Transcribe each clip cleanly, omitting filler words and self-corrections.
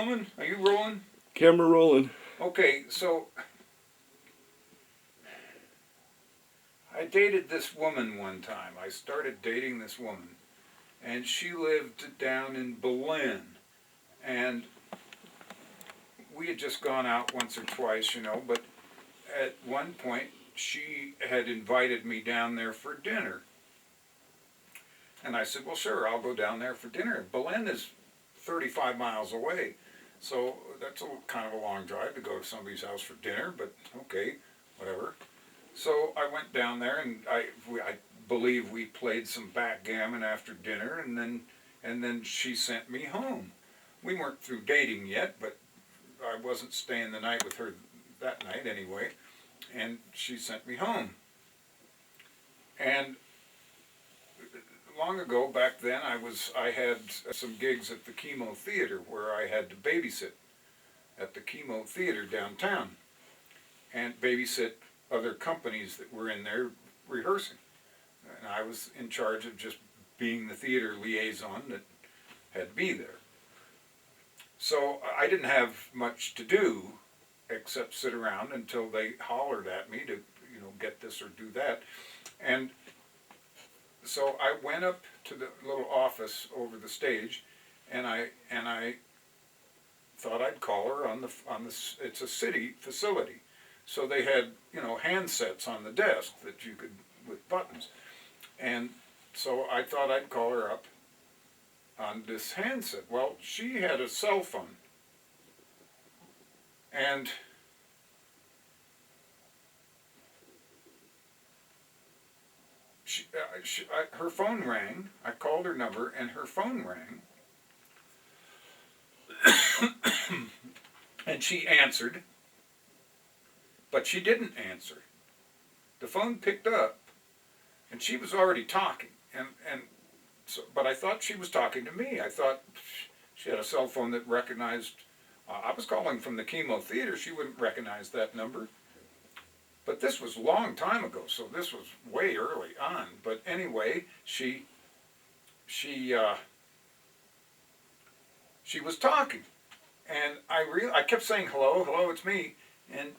filming? Are you rolling? Camera rolling. Okay, so I dated this woman one time. I started dating this woman, and she lived down in Berlin. And we had just gone out once or twice, but at one point she had invited me down there for dinner. And I said, well, sure, I'll go down there for dinner. Berlin is 35 miles away. So that's kind of a long drive to go to somebody's house for dinner, but okay, whatever. So I went down there, and I believe we played some backgammon after dinner, and then she sent me home. We weren't through dating yet, but I wasn't staying the night with her that night anyway, and she sent me home. And long ago, back then, I had some gigs at the Chemo Theater where I had to babysit at the Chemo Theater downtown and babysit other companies that were in there rehearsing. And I was in charge of just being the theater liaison that had to be there. So I didn't have much to do except sit around until they hollered at me to, get this or do that. And so I went up to the little office over the stage, and I thought I'd call her on the it's a city facility, so they had handsets on the desk that you could with buttons, and so I thought I'd call her up on this handset. Well, she had a cell phone, and her phone rang. I called her number, and her phone rang. And she answered, but she didn't answer. The phone picked up, and she was already talking. But I thought she was talking to me. I thought she had a cell phone that recognized. I was calling from the Chemo Theater. She wouldn't recognize that number. But this was a long time ago, so this was way early on. But anyway, she was talking, and I kept saying hello, hello, it's me, and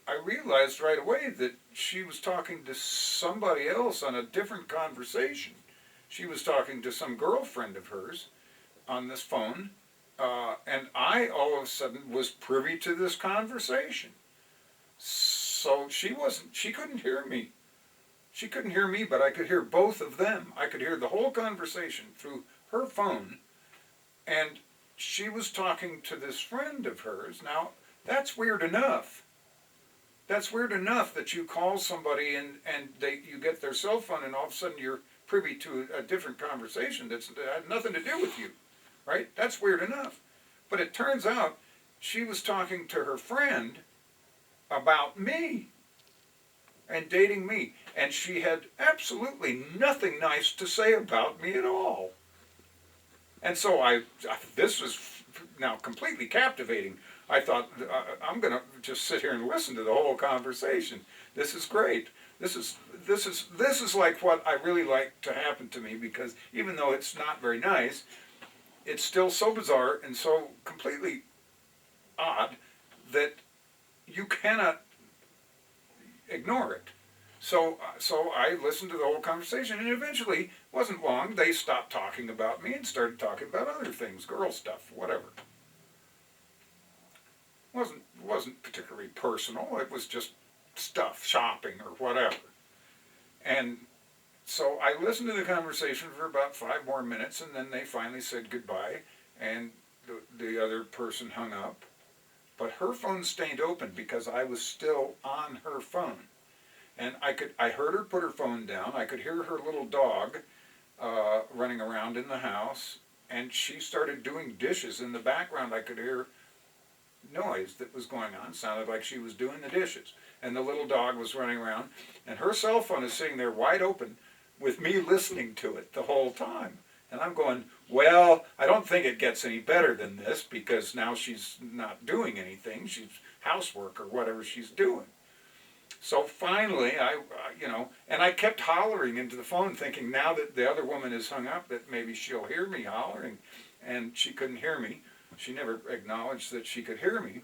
I realized right away that she was talking to somebody else on a different conversation. She was talking to some girlfriend of hers on this phone, and I all of a sudden was privy to this conversation. So she couldn't hear me. She couldn't hear me, but I could hear both of them. I could hear the whole conversation through her phone, and she was talking to this friend of hers. Now, that's weird enough. That's weird enough that you call somebody and you get their cell phone, and all of a sudden you're privy to a different conversation that had nothing to do with you, right? That's weird enough. But it turns out she was talking to her friend about me and dating me, and she had absolutely nothing nice to say about me at all. And so this was now completely captivating. I thought, I'm going to just sit here and listen to the whole conversation. This is great. This is like what I really like to happen to me, because even though it's not very nice, it's still so bizarre and so completely odd that you cannot ignore it. So I listened to the whole conversation, and eventually, it wasn't long, they stopped talking about me and started talking about other things, girl stuff, whatever. Wasn't particularly personal. It was just stuff, shopping or whatever. And so I listened to the conversation for about 5 more minutes, and then they finally said goodbye, and the other person hung up. But her phone stayed open because I was still on her phone. And I heard her put her phone down. I could hear her little dog running around in the house, and she started doing dishes in the background. I could hear noise that was going on. Sounded like she was doing the dishes, and the little dog was running around, and her cell phone is sitting there wide open with me listening to it the whole time. And I'm going, well, I don't think it gets any better than this, because now she's not doing anything. She's housework or whatever she's doing. So finally, and I kept hollering into the phone, thinking now that the other woman has hung up, that maybe she'll hear me hollering, and she couldn't hear me. She never acknowledged that she could hear me.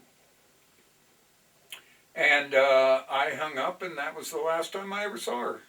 And I hung up, and that was the last time I ever saw her.